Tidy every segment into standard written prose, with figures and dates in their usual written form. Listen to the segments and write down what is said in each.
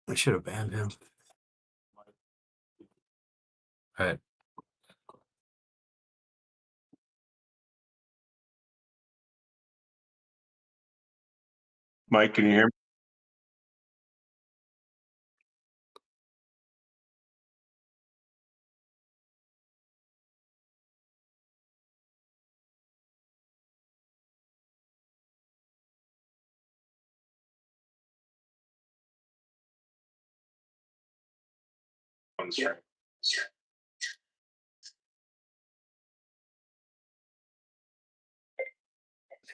I should have banned him. All right. Mike, can you hear me? Yeah.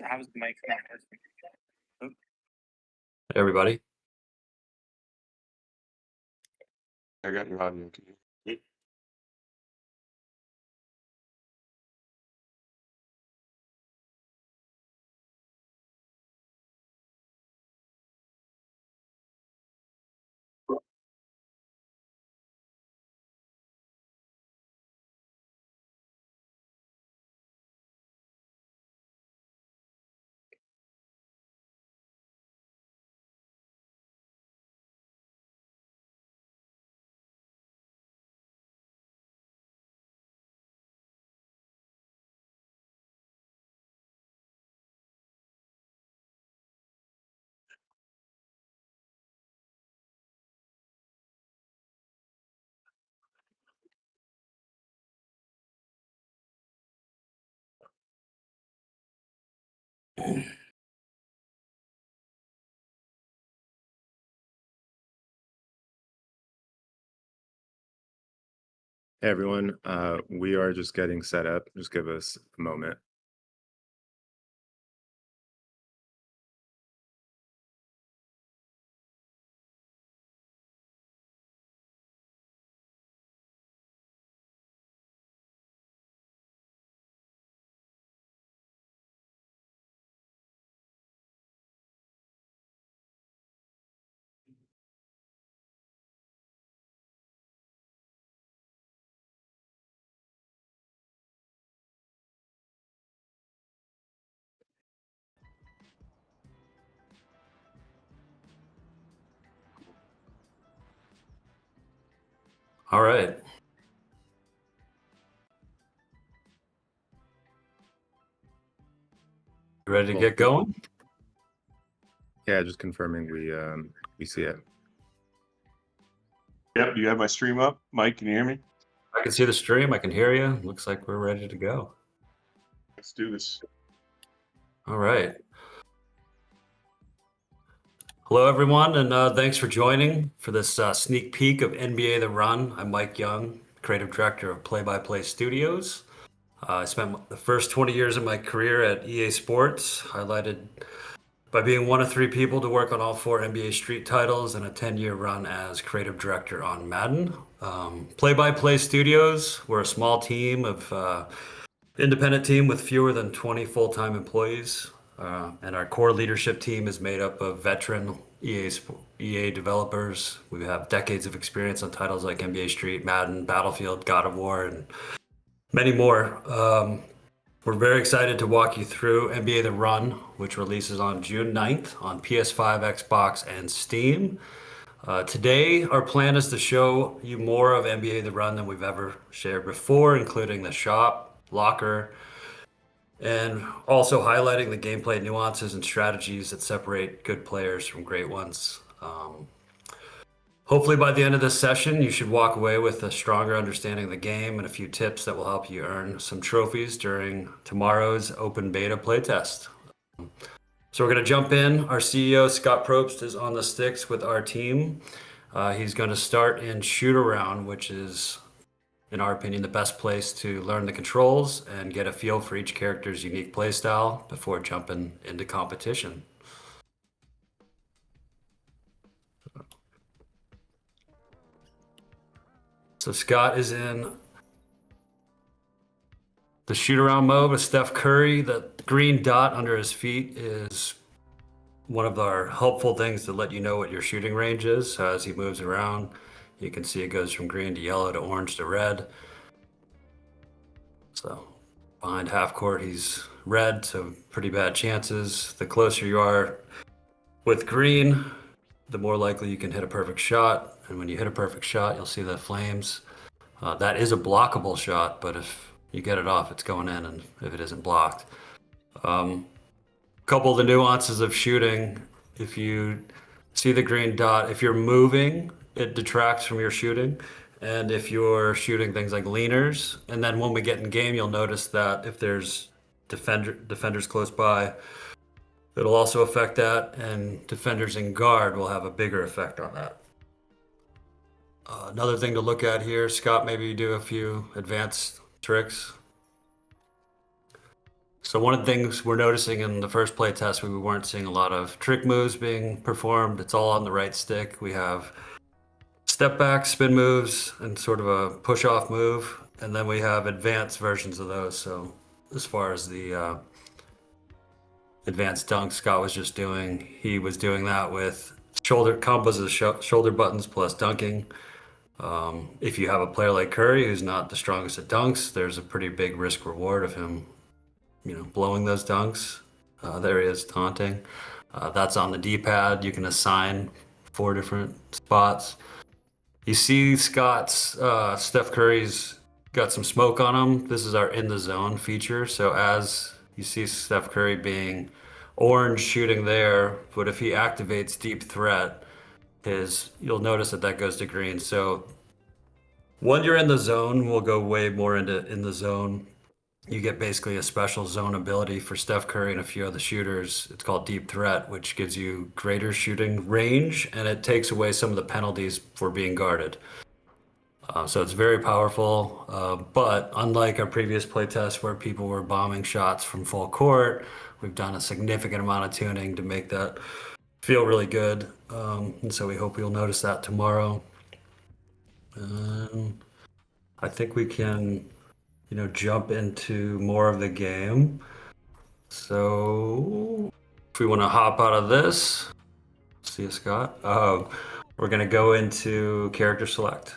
How's the mic not working? Everybody. I got your audio. Can you? Hey everyone, we are just getting set up. Just give us a moment. All right. You ready to get going? Yeah, just confirming we see it. Yep. Do you have my stream up? Mike, can you hear me? I can see the stream. I can hear you. Looks like we're ready to go. Let's do this. All right. Hello, everyone, and thanks for joining for this sneak peek of NBA The Run. I'm Mike Young, creative director of Play by Play Studios. I spent the first 20 years of my career at EA Sports, highlighted by being one of 3 people to work on all 4 NBA Street titles and a 10-year run as creative director on Madden. Play by Play Studios, we're a small team of independent team with fewer than 20 full-time employees. And our core leadership team is made up of veteran EA developers. We have decades of experience on titles like NBA Street, Madden, Battlefield, God of War, and many more. We're very excited to walk you through NBA The Run, which releases on June 9th on PS5, Xbox, and Steam. Today, our plan is to show you more of NBA The Run than we've ever shared before, including the shop, locker, and also highlighting the gameplay nuances and strategies that separate good players from great ones. Hopefully by the end of this session, you should walk away with a stronger understanding of the game and a few tips that will help you earn some trophies during tomorrow's open beta playtest. So we're going to jump in. Our CEO, Scott Probst, is on the sticks with our team. He's going to start in shoot around, which is, in our opinion, the best place to learn the controls and get a feel for each character's unique playstyle before jumping into competition. So Scott is in the shoot around mode with Steph Curry. The green dot under his feet is one of our helpful things to let you know what your shooting range is. So as he moves around, you can see it goes from green to yellow to orange to red. So behind half court, he's red, so pretty bad chances. The closer you are with green, the more likely you can hit a perfect shot. And when you hit a perfect shot, you'll see the flames. That is a blockable shot, but if you get it off, it's going in, and if it isn't blocked. Couple of the nuances of shooting, if you see the green dot, if you're moving, it detracts from your shooting. And if you're shooting things like leaners, and then when we get in game, you'll notice that if there's defenders close by, it'll also affect that, and defenders in guard will have a bigger effect on that. Another thing to look at here, Scott, maybe you do a few advanced tricks. So one of the things we're noticing in the first play test, we weren't seeing a lot of trick moves being performed. It's all on the right stick. We have step back, spin moves, and sort of a push off move. And then we have advanced versions of those. So as far as the advanced dunk Scott was just doing, he was doing that with shoulder combos of shoulder buttons plus dunking. If you have a player like Curry who's not the strongest at dunks, there's a pretty big risk reward of him, blowing those dunks. There he is taunting. That's on the D-pad. You can assign 4 different spots. You see Scott's, Steph Curry's got some smoke on him. This is our in the zone feature. So as you see Steph Curry being orange shooting there, but if he activates deep threat, you'll notice that goes to green. So when you're in the zone, we'll go way more into in the zone. You get basically a special zone ability for Steph Curry and a few other shooters. It's called Deep Threat, which gives you greater shooting range, and it takes away some of the penalties for being guarded. So it's very powerful, but unlike our previous playtest where people were bombing shots from full court, we've done a significant amount of tuning to make that feel really good. And so we hope you'll notice that tomorrow. I think we can jump into more of the game. So if we want to hop out of this, see you, Scott. We're going to go into character select.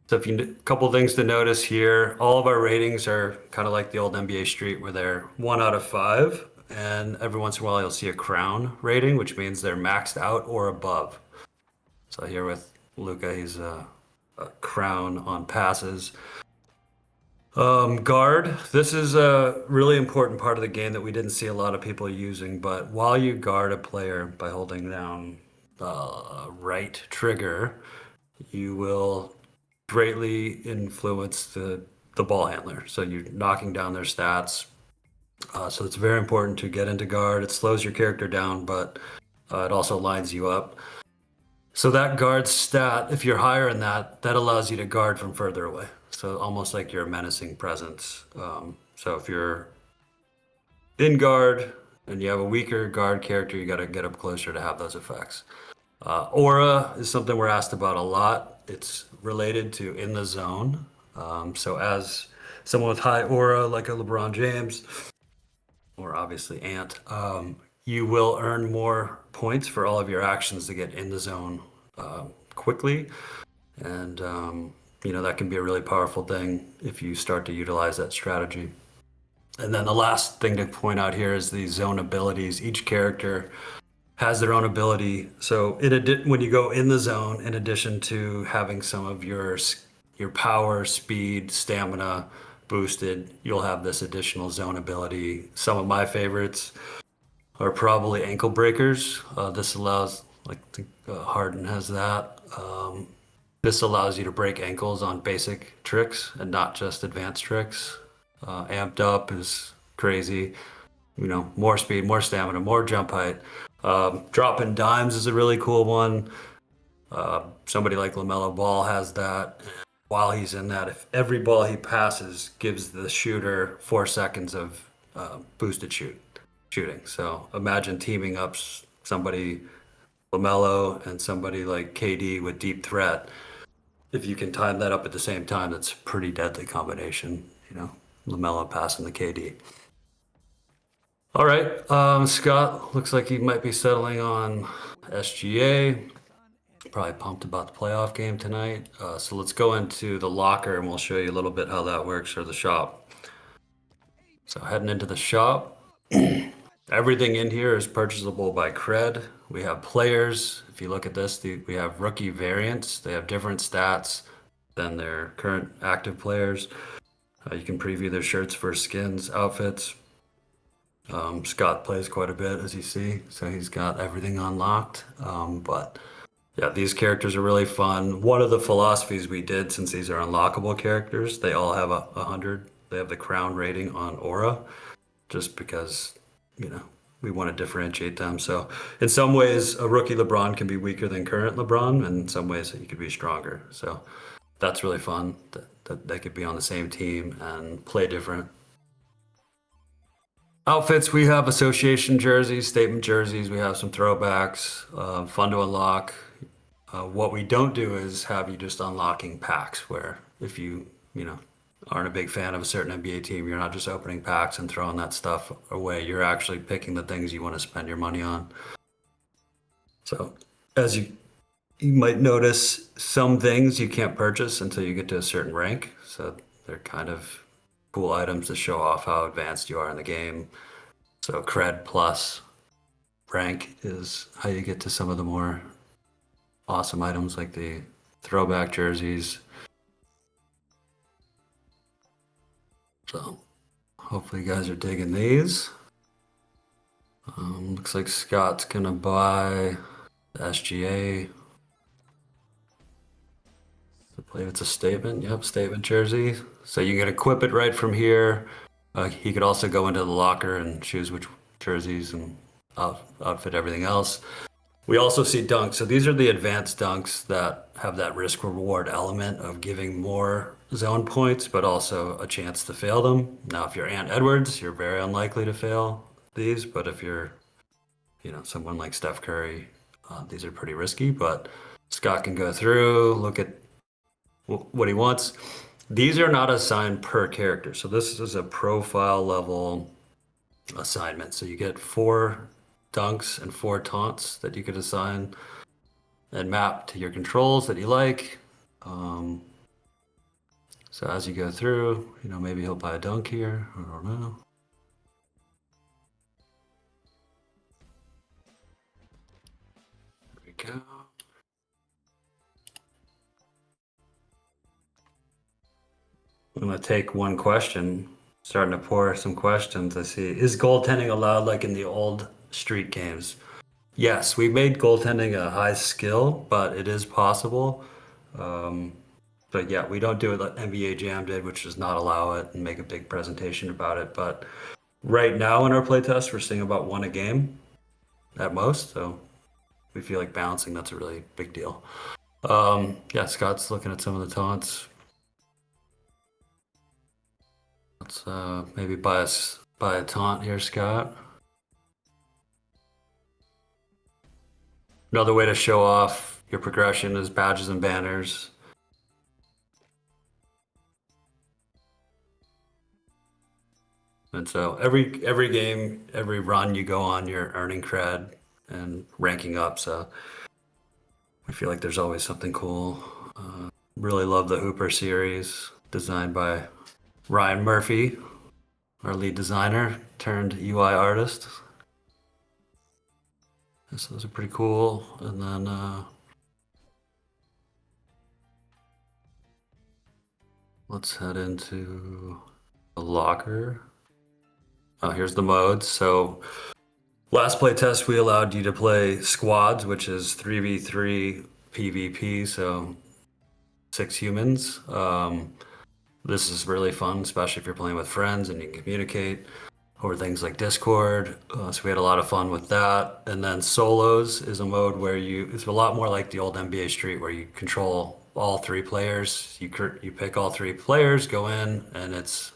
So a couple things to notice here. All of our ratings are kind of like the old NBA Street where they're 1 out of 5. And every once in a while you'll see a crown rating, which means they're maxed out or above. So here with Luca, he's a crown on passes. Guard, this is a really important part of the game that we didn't see a lot of people using, but while you guard a player by holding down right trigger, you will greatly influence the ball handler. So you're knocking down their stats. So it's very important to get into guard. It slows your character down, but it also lines you up. So that guard stat, if you're higher in that allows you to guard from further away. So almost like you're a menacing presence. So if you're in guard and you have a weaker guard character, you got to get up closer to have those effects. Aura is something we're asked about a lot. It's related to in the zone. So as someone with high aura, like a LeBron James, or obviously Ant, you will earn more points for all of your actions to get in the zone quickly. And, that can be a really powerful thing if you start to utilize that strategy. And then the last thing to point out here is the zone abilities. Each character has their own ability. So when you go in the zone, in addition to having some of your power, speed, stamina boosted, you'll have this additional zone ability. Some of my favorites are probably ankle breakers. This allows, Harden has that. This allows you to break ankles on basic tricks and not just advanced tricks. Amped up is crazy. More speed, more stamina, more jump height. Dropping dimes is a really cool one. Somebody like LaMelo Ball has that. While he's in that, if every ball he passes gives the shooter 4 seconds of boosted shooting. So imagine teaming up somebody LaMelo and somebody like KD with deep threat. If you can time that up at the same time, that's a pretty deadly combination. LaMelo passing the KD. All right, Scott looks like he might be settling on SGA. Probably pumped about the playoff game tonight. So let's go into the locker and we'll show you a little bit how that works, or the shop. So heading into the shop, everything in here is purchasable by cred. We have players. If you look at this, we have rookie variants. They have different stats than their current active players. You can preview their shirts for skins, outfits. Scott plays quite a bit, as you see, so he's got everything unlocked. But yeah, these characters are really fun. One of the philosophies we did, since these are unlockable characters, they all have 100. They have the crown rating on aura, just because, we want to differentiate them. So in some ways, a rookie LeBron can be weaker than current LeBron, and in some ways he could be stronger. So that's really fun that they could be on the same team and play different. Outfits, we have association jerseys, statement jerseys, we have some throwbacks, fun to unlock. What we don't do is have you just unlocking packs, where if you aren't a big fan of a certain NBA team, you're not just opening packs and throwing that stuff away. You're actually picking the things you want to spend your money on. So as you might notice, some things you can't purchase until you get to a certain rank. So they're kind of cool items to show off how advanced you are in the game. So cred plus rank is how you get to some of the more awesome items like the throwback jerseys. So hopefully you guys are digging these. Looks like Scott's gonna buy the SGA. I believe it's a statement. Yep, statement jersey. So you can equip it right from here. He could also go into the locker and choose which jerseys and outfit everything else. We also see dunks. So these are the advanced dunks that have that risk reward element of giving more zone points, but also a chance to fail them. Now, if you're Ant Edwards, you're very unlikely to fail these, but if you're, someone like Steph Curry, these are pretty risky, but Scott can go through, look at what he wants. These are not assigned per character. So this is a profile level assignment. So you get 4 dunks and 4 taunts that you could assign and map to your controls that you like. So as you go through, maybe he'll buy a dunk here. I don't know. There we go. I'm gonna take one question. Starting to pour some questions. I see. Is goaltending allowed like in the old street games? Yes, we made goaltending a high skill, but it is possible. But yeah, we don't do it like NBA Jam did, which does not allow it and make a big presentation about it. But right now in our playtest, we're seeing about 1 a game at most. So we feel like balancing, that's a really big deal. Yeah, Scott's looking at some of the taunts. Let's maybe buy a taunt here, Scott. Another way to show off your progression is badges and banners. And so every game, every run you go on, you're earning cred and ranking up. So I feel like there's always something cool. Really love the Hooper series, designed by Ryan Murphy, our lead designer turned UI artist. So those are pretty cool. And then let's head into the locker. Oh, here's the modes. So last play test, we allowed you to play squads, which is 3v3 PvP, so 6 humans. This is really fun, especially if you're playing with friends and you can communicate over things like Discord. So we had a lot of fun with that. And then solos is a mode where it's a lot more like the old NBA Street, where you control all 3 players. You pick all 3 players, go in, and it's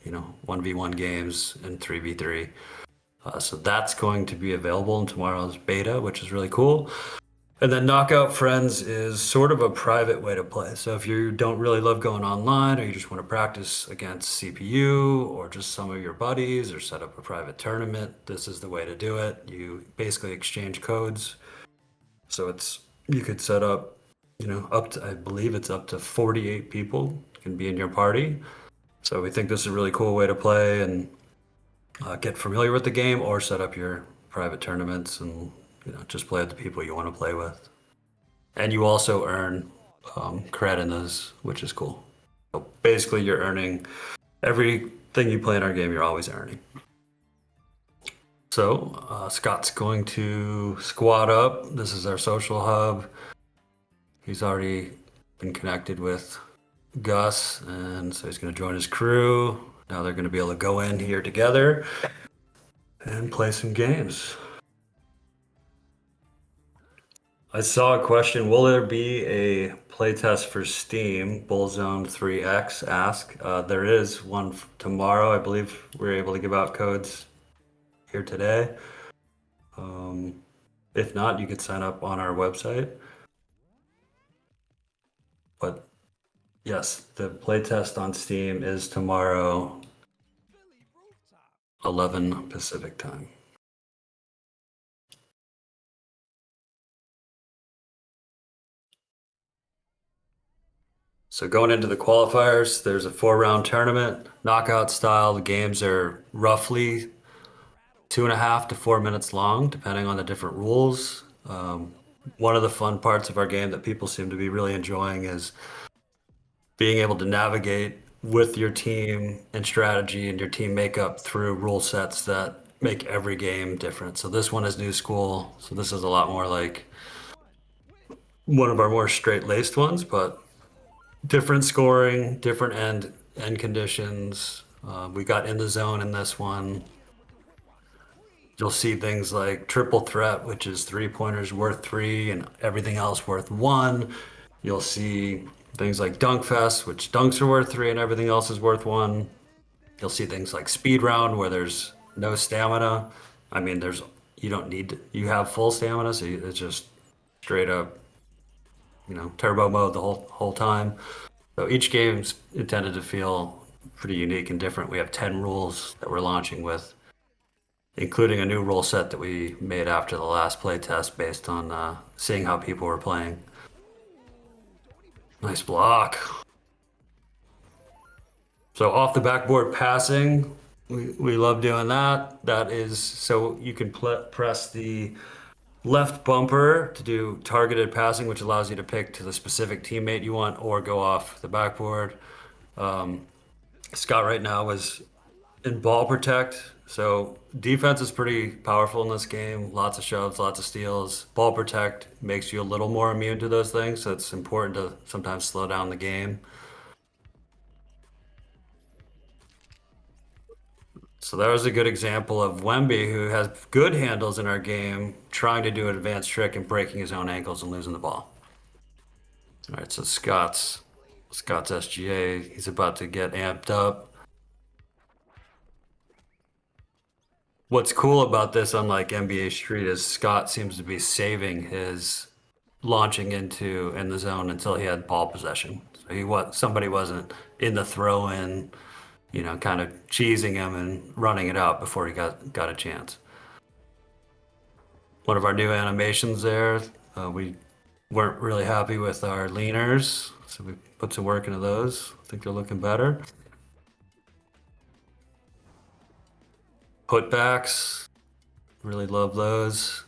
1v1 games and 3v3. So that's going to be available in tomorrow's beta, which is really cool. And then Knockout Friends is sort of a private way to play. So if you don't really love going online, or you just want to practice against CPU or just some of your buddies, or set up a private tournament, this is the way to do it. You basically exchange codes. So you could set up, up to, I believe it's up to 48 people can be in your party. So we think this is a really cool way to play, and get familiar with the game or set up your private tournaments and just play with the people you want to play with. And you also earn cred in those, which is cool. So basically, you're earning everything you play in our game. You're always earning. So Scott's going to squad up. This is our social hub. He's already been connected with Gus, and so he's going to join his crew. Now they're going to be able to go in here together and play some games. I saw a question, will there be a playtest for Steam, Bullzone 3X ask? There is one tomorrow. I believe we're able to give out codes here today. If not, you could sign up on our website. But yes, the playtest on Steam is tomorrow, 11 Pacific time. So going into the qualifiers, there's a 4-round tournament, knockout style. The games are roughly 2.5 to 4 minutes long, depending on the different rules. One of the fun parts of our game that people seem to be really enjoying is being able to navigate with your team and strategy and your team makeup through rule sets that make every game different. So this one is new school. So this is a lot more like one of our more straight-laced ones, but different scoring, different end conditions. We got in the zone in this one. You'll see things like triple threat, which is 3-pointers worth 3 and everything else worth 1. You'll see things like dunk fest, which dunks are worth 3 and everything else is worth 1. You'll see things like speed round where there's no stamina. I mean, you have full stamina, so it's just straight up, turbo mode the whole time. So each game's intended to feel pretty unique and different. We have 10 rules that we're launching with, including a new rule set that we made after the last play test based on seeing how people were playing. Nice block. So off the backboard passing, we love doing that. That is so you can press the left bumper to do targeted passing, which allows you to pick to the specific teammate you want or go off the backboard. Scott right now is in ball protect. So defense is pretty powerful in this game. Lots of shoves, lots of steals. Ball protect makes you a little more immune to those things. So it's important to sometimes slow down the game. So that was a good example of Wemby, who has good handles in our game, trying to do an advanced trick and breaking his own ankles and losing the ball. All right, so Scott's SGA, he's about to get amped up. What's cool about this, unlike NBA Street, is Scott seems to be saving his launching in the zone until he had ball possession. So somebody wasn't in the throw-in, kind of cheesing him and running it out before he got a chance. One of our new animations there, we weren't really happy with our leaners, so we put some work into those. I think they're looking better. Putbacks, really love those.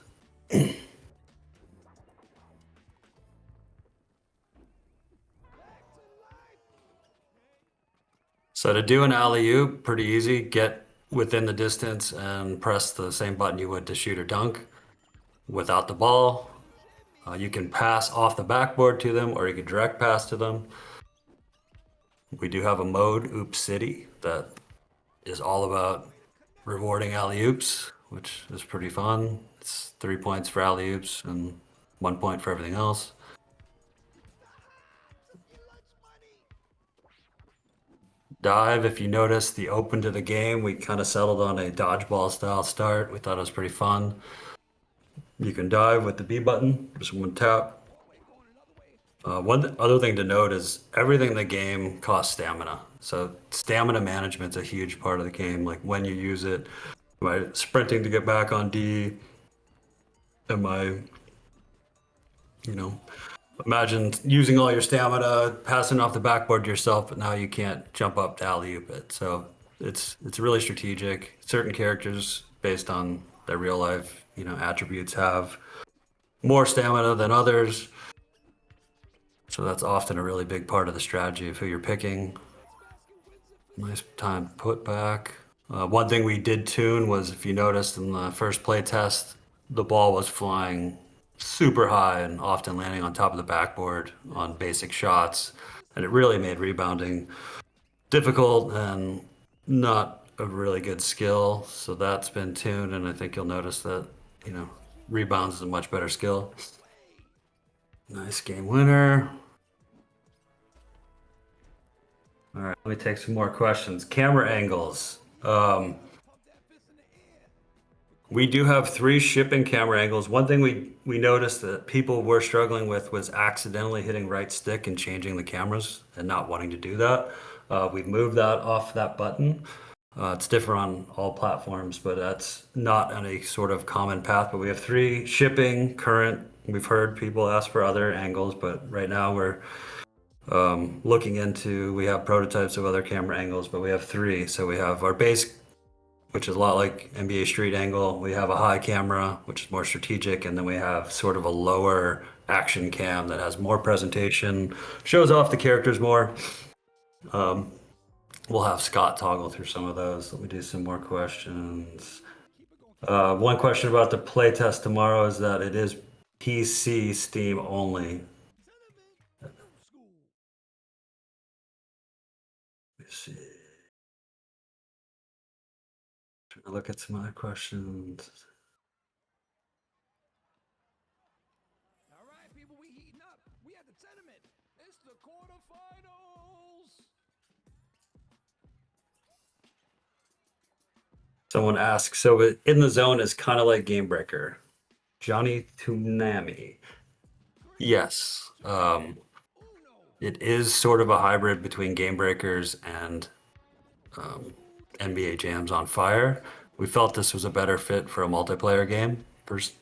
So to do an alley-oop, pretty easy. Get within the distance and press the same button you would to shoot or dunk without the ball. You can pass off the backboard to them, or you can direct pass to them. We do have a mode, HOOPZ, that is all about rewarding alley-oops, which is pretty fun. It's 3 points for alley-oops and 1 point for everything else. Dive, if you notice the open to the game, we kind of settled on a dodgeball style start. We thought it was pretty fun. You can dive with the B button, just one tap. One other thing to note is everything in the game costs stamina. So stamina management's a huge part of the game, like when you use it. Am I sprinting to get back on D? Am I, imagine using all your stamina, passing off the backboard to yourself, but now you can't jump up to alley-oop it. So it's really strategic. Certain characters, based on their real life, attributes, have more stamina than others. So that's often a really big part of the strategy of who you're picking. Nice time put back. One thing we did tune was, if you noticed in the first play test, the ball was flying super high and often landing on top of the backboard on basic shots. And it really made rebounding difficult and not a really good skill. So that's been tuned, and I think you'll notice that, rebounds is a much better skill. Nice game winner. All right, let me take some more questions. Camera angles. We do have 3 shipping camera angles. One thing we noticed that people were struggling with was accidentally hitting right stick and changing the cameras and not wanting to do that. We've moved that off that button. It's different on all platforms, but that's not any sort of common path. But we have 3 shipping current. We've heard people ask for other angles, but right now we're looking into, we have prototypes of other camera angles, but we have 3. So we have our base, which is a lot like NBA Street angle. We have a high camera, which is more strategic, and then we have sort of a lower action cam that has more presentation, shows off the characters more. We'll have Scott toggle through some of those. Let me do some more questions. One question about the playtest tomorrow is that it is PC Steam only. Let's see. Trying to look at some other questions. All right, people, we heating up. We at the tournament. It's the quarterfinals. Someone asks, so in the zone is kind of like Game Breaker. Johnny Tunami. Yes. It is sort of a hybrid between Game Breakers and NBA Jams on Fire. We felt this was a better fit for a multiplayer game. First,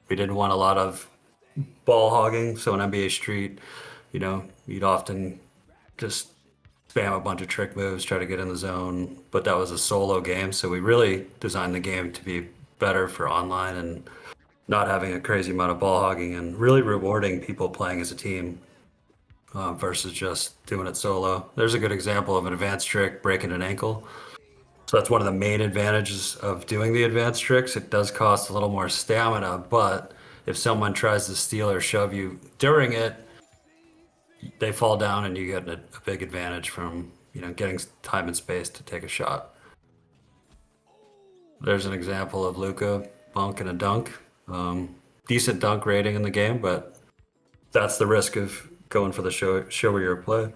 we didn't want a lot of ball hogging. So in NBA Street, you'd often just spam a bunch of trick moves, try to get in the zone. But that was a solo game, so we really designed the game to be better for online and not having a crazy amount of ball hogging and really rewarding people playing as a team. Versus just doing it solo. There's a good example of an advanced trick, breaking an ankle. So that's one of the main advantages of doing the advanced tricks. It does cost a little more stamina, but if someone tries to steal or shove you during it, they fall down and you get a big advantage from, getting time and space to take a shot. There's an example of Luka bunking a dunk. Decent dunk rating in the game, but that's the risk of going for the show where you're play.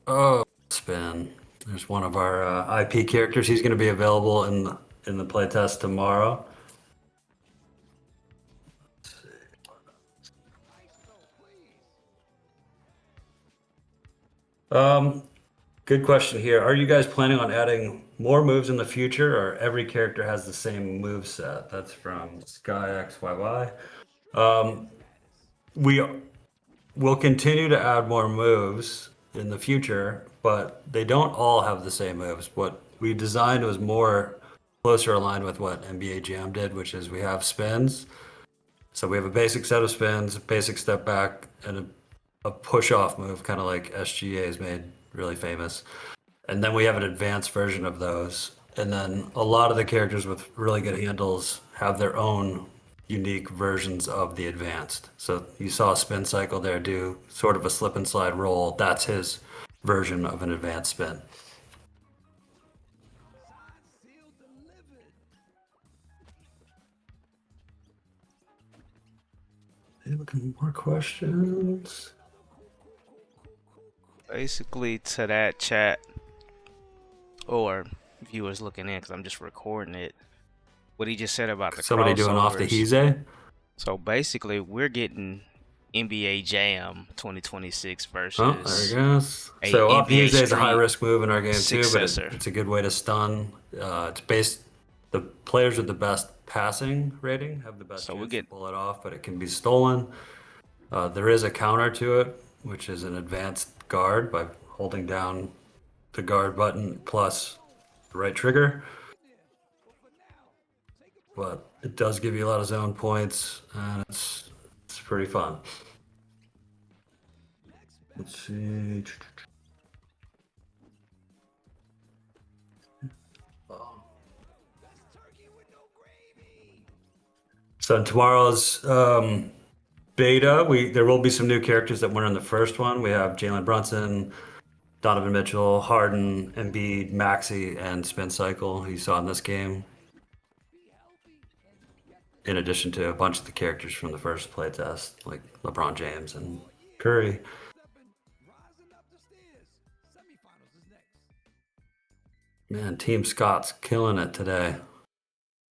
Oh, spin. There's one of our IP characters. He's going to be available in the playtest tomorrow. Good question here. Are you guys planning on adding more moves in the future, or every character has the same move set? That's from SkyXYY. We will continue to add more moves in the future, but they don't all have the same moves. What we designed was more closer aligned with what NBA Jam did, which is we have spins. So we have a basic set of spins, a basic step back, and a push-off move, kind of like SGA has made really famous. And then we have an advanced version of those. And then a lot of the characters with really good handles have their own unique versions of the advanced. So you saw Spin Cycle there do sort of a slip and slide roll. That's his version of an advanced spin. Looking more questions. Basically, to that chat or viewers looking in, because I'm just recording it. What he just said about the Somebody doing off the crossovers. HOOPZ? So basically, we're getting NBA Jam 2026 versus. Oh, there he goes. a So off NBA HOOPZ is a high Street risk move in our game too, but successor. it's a good way to stun. It's based, the players with the best passing rating have the best So we chance get- to pull it off, but it can be stolen. There is a counter to it. which is an advanced guard by holding down the guard button plus the right trigger. But it does give you a lot of zone points, and it's pretty fun. Let's see. So in tomorrow's beta, there will be some new characters that weren't in the first one. We have Jalen Brunson, Donovan Mitchell, Harden, Embiid, Maxey, and Spin Cycle, who you saw in this game. In addition to a bunch of the characters from the first playtest, like LeBron James and Curry. Man, Team Scott's killing it today.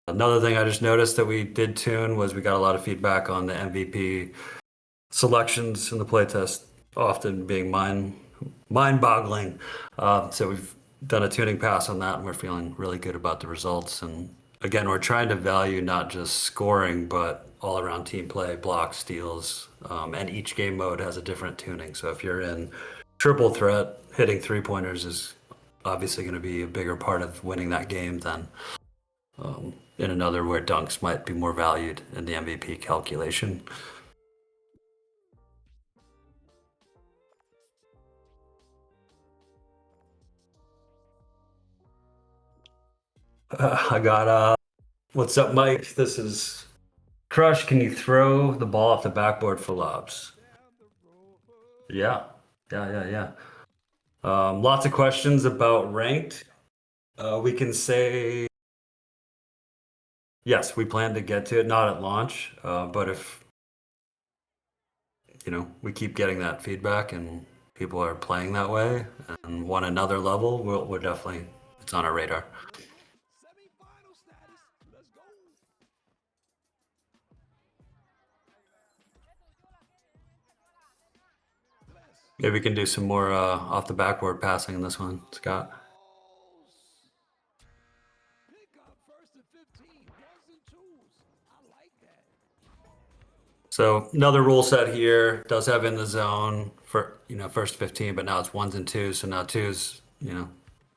Another thing I just noticed that we did tune was we got a lot of feedback on the MVP selections in the playtest, often being mind-boggling. So we've done a tuning pass on that, and we're feeling really good about the results. And again, we're trying to value not just scoring, but all around team play, blocks, steals, and each game mode has a different tuning. So if you're in triple threat, hitting three-pointers is obviously going to be a bigger part of winning that game than in another where dunks might be more valued in the MVP calculation. I got what's up, Mike? This is Crush. Can you throw the ball off the backboard for lobs? Yeah. Lots of questions about ranked. We can say yes, we plan to get to it, not at launch, but if we keep getting that feedback and people are playing that way and want another level, we're definitely, it's on our radar. Maybe we can do some more off the backboard passing in this one, Scott. So another rule set here does have in the zone for first 15, but now it's ones and twos. So now twos,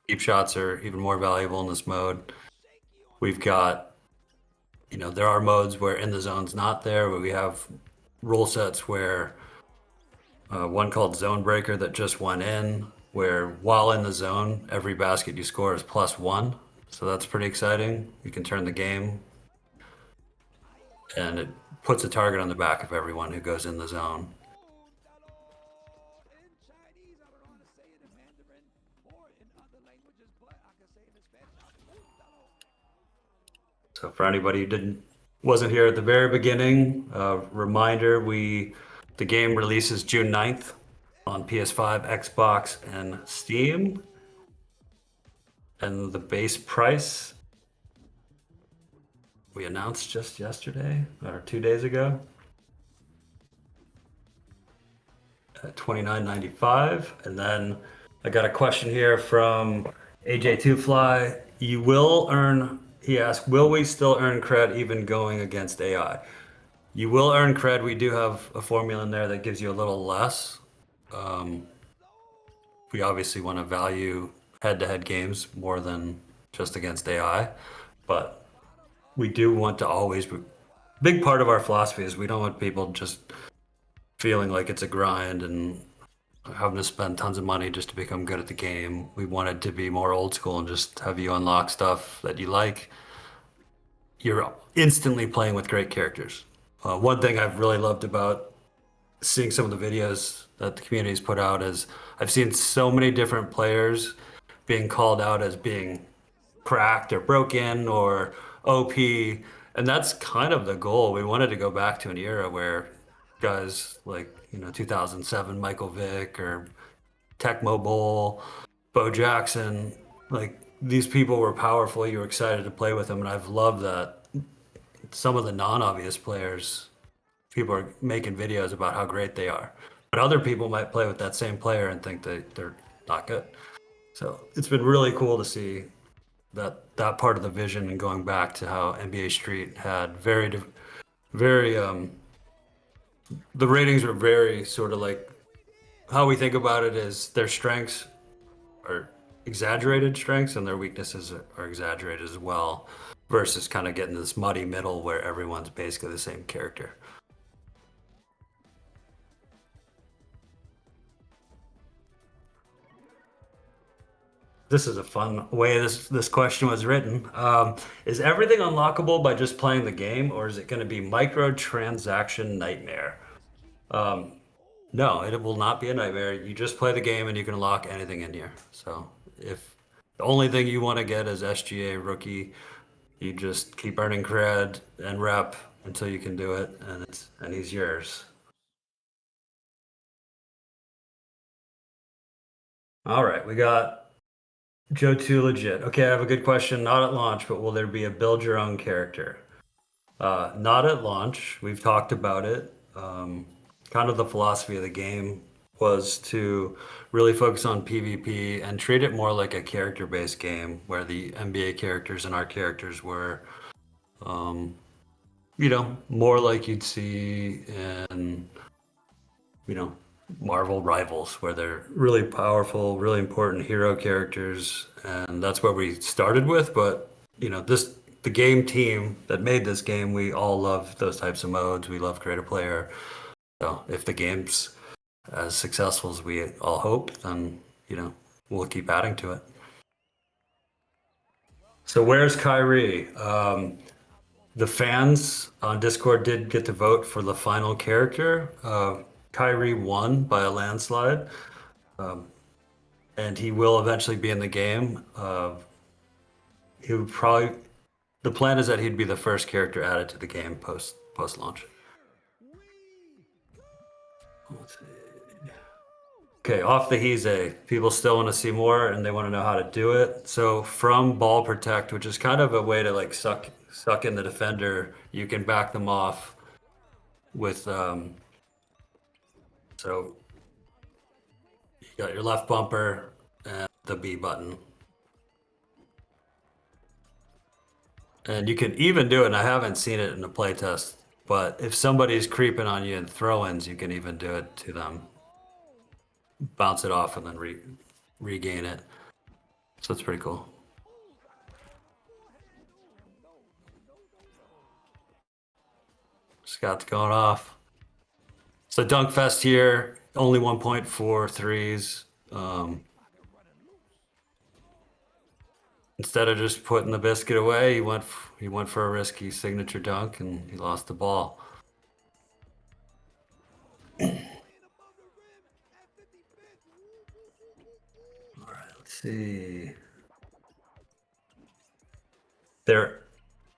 deep shots are even more valuable in this mode. We've got, there are modes where in the zone's not there, but we have rule sets where one called Zone Breaker that just went in, where while in the zone, every basket you score is +1. So that's pretty exciting. You can turn the game, and it puts a target on the back of everyone who goes in the zone. So for anybody who wasn't here at the very beginning, reminder, the game releases June 9th on PS5, Xbox, and Steam. And the base price we announced just yesterday or 2 days ago at $29.95. And then I got a question here from AJ2Fly. He asked, will we still earn cred even going against AI? You will earn cred. We do have a formula in there that gives you a little less. We obviously want to value head-to-head games more than just against AI, but we do want to always, big part of our philosophy is we don't want people just feeling like it's a grind and having to spend tons of money just to become good at the game. We want it to be more old school and just have you unlock stuff that you like. You're instantly playing with great characters. One thing I've really loved about seeing some of the videos that the community's put out is I've seen so many different players being called out as being cracked or broken or OP, and that's kind of the goal. We wanted to go back to an era where guys like 2007 Michael Vick or Tecmo Bowl, Bo Jackson, like these people were powerful. You were excited to play with them, and I've loved that. Some of the non-obvious players, people are making videos about how great they are, but other people might play with that same player and think that they're not good. So it's been really cool to see that part of the vision and going back to how NBA Street had very, the ratings were very sort of like how we think about it is their strengths are exaggerated strengths and their weaknesses are exaggerated as well, versus kind of getting this muddy middle where everyone's basically the same character. This is a fun way this question was written. Is everything unlockable by just playing the game, or is it going to be microtransaction nightmare? No, it will not be a nightmare. You just play the game and you can unlock anything in here. So if the only thing you want to get is SGA rookie, you just keep earning cred and rep until you can do it, and he's yours. All right, we got Joe 2 legit. Okay, I have a good question. Not at launch, but will there be a build your own character? Not at launch. We've talked about it. Kind of the philosophy of the game was to really focus on PvP and treat it more like a character-based game where the NBA characters and our characters were, more like you'd see in, Marvel Rivals, where they're really powerful, really important hero characters, and that's what we started with. But the game team that made this game, we all love those types of modes. We love create a player. So if the game's as successful as we all hope, then we'll keep adding to it. So where's Kyrie? The fans on Discord did get to vote for the final character. Kyrie won by a landslide, and he will eventually be in the game. He would probably. The plan is that he'd be the first character added to the game post launch. Let's see. Okay, off the HOOPZ. People still want to see more and they want to know how to do it. So from ball protect, which is kind of a way to like suck in the defender, you can back them off with so you got your left bumper and the B button. And you can even do it, and I haven't seen it in a playtest, but if somebody's creeping on you in throw-ins, you can even do it to them. Bounce it off and then regain it. So it's pretty cool. Scott's going off. So dunk fest here, only 1 point for threes. Instead of just putting the biscuit away, he went for a risky signature dunk and he lost the ball. All right, let's see. There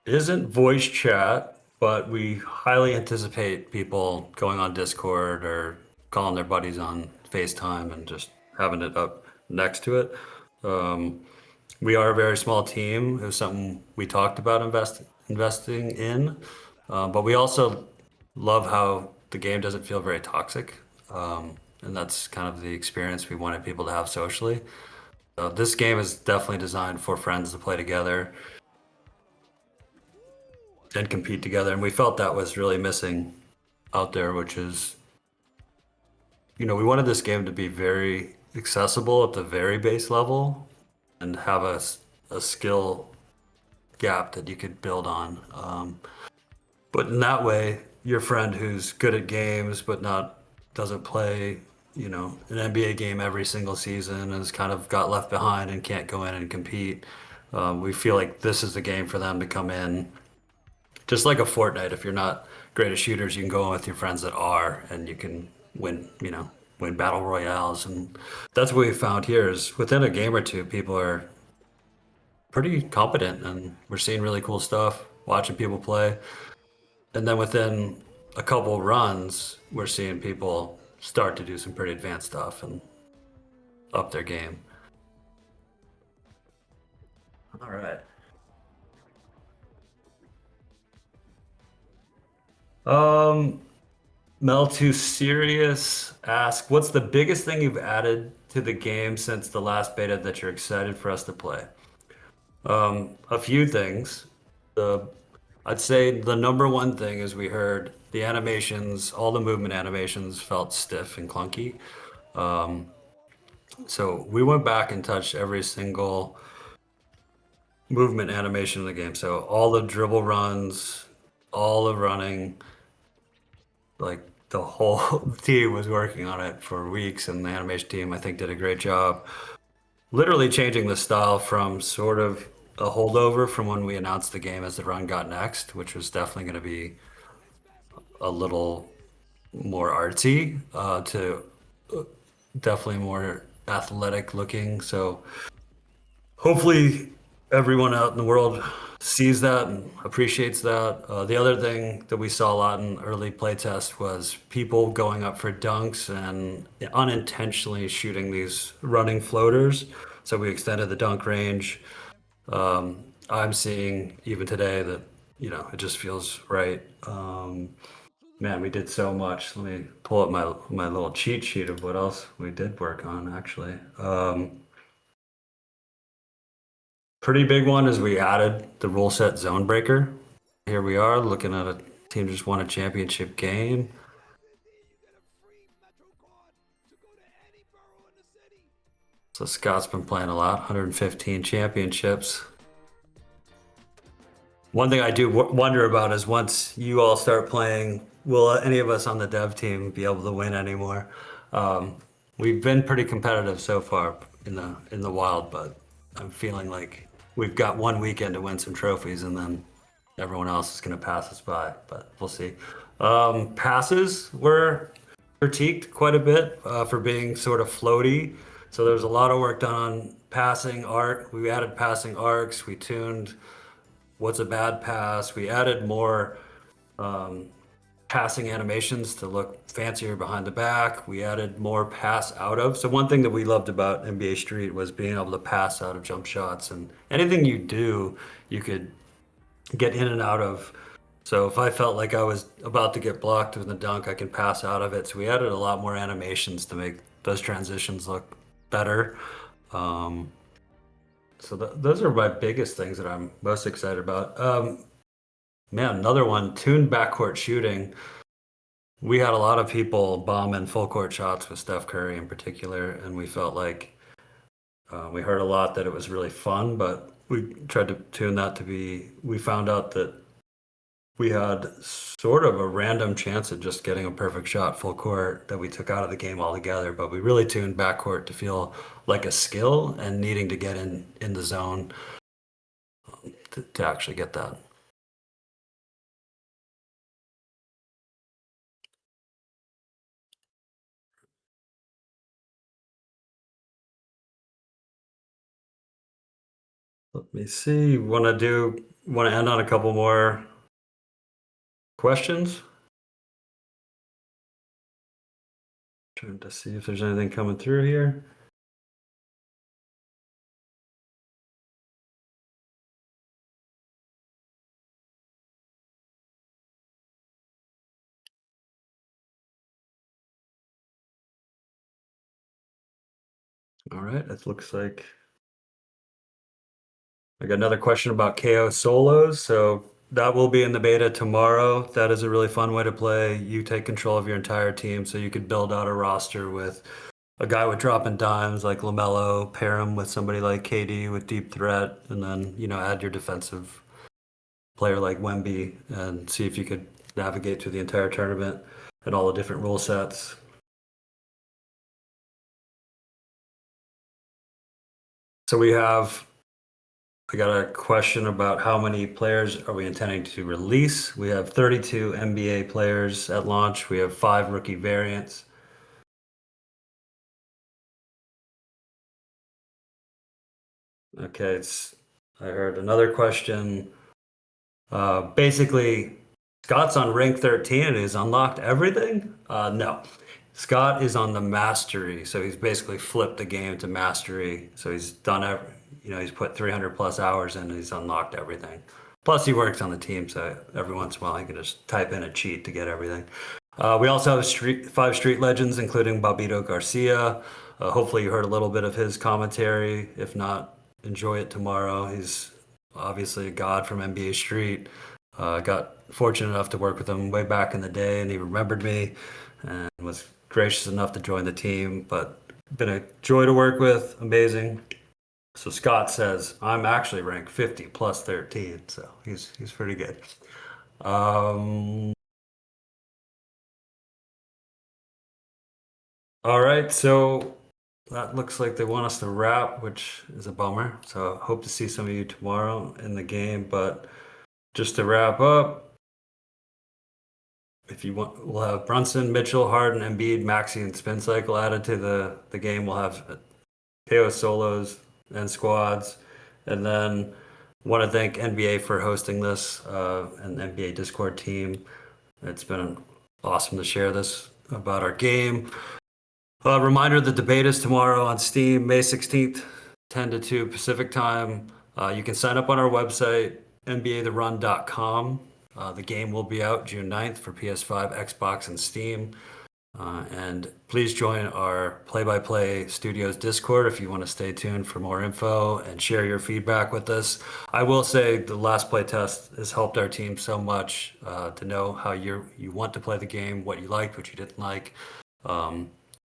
isn't voice chat, but we highly anticipate people going on Discord or calling their buddies on FaceTime and just having it up next to it. We are a very small team. It was something we talked about investing in, but we also love how the game doesn't feel very toxic, and that's kind of the experience we wanted people to have socially. This game is definitely designed for friends to play together and compete together, and we felt that was really missing out there, which is, we wanted this game to be very accessible at the very base level and have a skill gap that you could build on. But in that way, your friend who's good at games but doesn't play, an NBA game every single season and has kind of got left behind and can't go in and compete. We feel like this is the game for them to come in. Just like a Fortnite, if you're not great at shooters, you can go in with your friends that are, and you can win battle royales. And that's what we found here is within a game or two, people are pretty competent and we're seeing really cool stuff, watching people play. And then within a couple runs, we're seeing people start to do some pretty advanced stuff and up their game. All right. Mel Too Serious asks, what's the biggest thing you've added to the game since the last beta that you're excited for us to play? A few things. I'd say the number one thing is we heard the animations, all the movement animations felt stiff and clunky. So we went back and touched every single movement animation in the game. So all the dribble runs, all the running, like the whole team was working on it for weeks, and the animation team I think did a great job. Literally changing the style from sort of a holdover from when we announced the game as the run got next, which was definitely going to be a little more artsy, to definitely more athletic looking. So hopefully everyone out in the world sees that and appreciates that. The other thing that we saw a lot in early playtest was people going up for dunks and unintentionally shooting these running floaters. So we extended the dunk range. I'm seeing even today that, it just feels right. Man, we did so much. Let me pull up my little cheat sheet of what else we did work on, actually. Pretty big one is we added the rule set zone breaker. Here we are looking at a team just won a championship game. So Scott's been playing a lot, 115 championships. One thing I do wonder about is once you all start playing, will any of us on the dev team be able to win anymore? We've been pretty competitive so far in the wild, but I'm feeling like we've got one weekend to win some trophies, and then everyone else is going to pass us by. But we'll see. Passes were critiqued quite a bit for being sort of floaty. So there's a lot of work done on passing arc. We added passing arcs. We tuned what's a bad pass. We added more passing animations to look fancier behind the back. We added more pass out of. So one thing that we loved about NBA Street was being able to pass out of jump shots, and anything you do, you could get in and out of. So if I felt like I was about to get blocked with the dunk, I can pass out of it. So we added a lot more animations to make those transitions look better. So those are my biggest things that I'm most excited about. Man, another one, tuned backcourt shooting. We had a lot of people bombing full court shots with Steph Curry in particular, and we felt like we heard a lot that it was really fun, but we tried to tune that to be, we found out that we had sort of a random chance at just getting a perfect shot full court that we took out of the game altogether, but we really tuned backcourt to feel like a skill and needing to get in the zone to actually get that. Let me see. Want to end on a couple more questions? Trying to see if there's anything coming through here. All right, it looks like I got another question about KO solos. So that will be in the beta tomorrow. That is a really fun way to play. You take control of your entire team, so you could build out a roster with a guy with dropping dimes like LaMelo, pair him with somebody like KD with deep threat, and then add your defensive player like Wemby, and see if you could navigate through the entire tournament and all the different rule sets. So I got a question about how many players are we intending to release. We have 32 NBA players at launch. We have 5 rookie variants. Okay, I heard another question. Basically, Scott's on rank 13 and he's unlocked everything? No. Scott is on the mastery, so he's basically flipped the game to mastery. So he's done he's put 300 plus hours in and he's unlocked everything. Plus he works on the team, so every once in a while he can just type in a cheat to get everything. We also have 5 street legends, including Bobito Garcia. Hopefully you heard a little bit of his commentary. If not, enjoy it tomorrow. He's obviously a god from NBA Street. I got fortunate enough to work with him way back in the day, and he remembered me and was gracious enough to join the team. But been a joy to work with, amazing. So Scott says I'm actually ranked 50 plus 13, so he's pretty good. All right, so that looks like they want us to wrap, which is a bummer. So hope to see some of you tomorrow in the game. But just to wrap up, if you want, we'll have Brunson, Mitchell, Harden, Embiid, Maxey, and Spin Cycle added to the game. We'll have KO solos and squads, and then want to thank NBA for hosting this and the NBA Discord team. It's been awesome to share this about our game. Reminder, the debate is tomorrow on Steam, May 16th, 10 to 2 Pacific time. You can sign up on our website, nbatherun.com. The game will be out June 9th for PS5, Xbox, and Steam. And please join our Play-by-Play Studios Discord if you want to stay tuned for more info and share your feedback with us. I will say the last play test has helped our team so much to know how you want to play the game, what you liked, what you didn't like.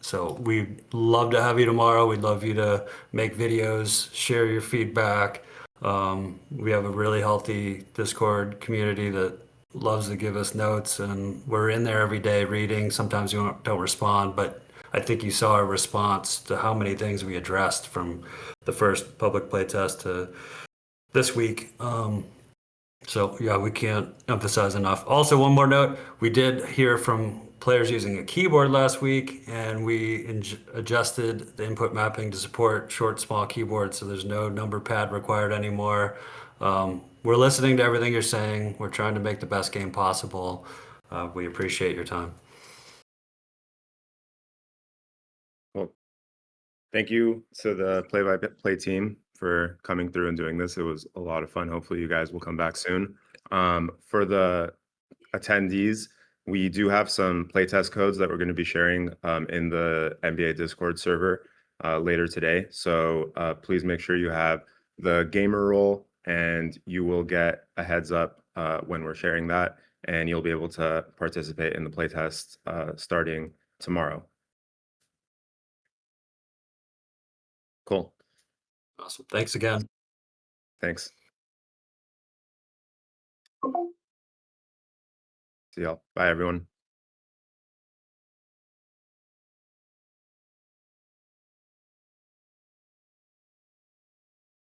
So we'd love to have you tomorrow. We'd love you to make videos, share your feedback. We have a really healthy Discord community that loves to give us notes, and we're in there every day reading. Sometimes we don't respond, but I think you saw our response to how many things we addressed from the first public play test to this week. So yeah, we can't emphasize enough. Also, one more note, we did hear from players using a keyboard last week, and we adjusted the input mapping to support short, small keyboards, so there's no number pad required anymore. We're listening to everything you're saying. We're trying to make the best game possible. We appreciate your time. Well, thank you to the play-by-play team for coming through and doing this. It was a lot of fun. Hopefully you guys will come back soon. For the attendees, we do have some playtest codes that we're going to be sharing in the NBA Discord server later today. So please make sure you have the gamer role, and you will get a heads up when we're sharing that, and you'll be able to participate in the playtest starting tomorrow. Cool. Awesome. Thanks again. Thanks. See y'all. Bye, everyone.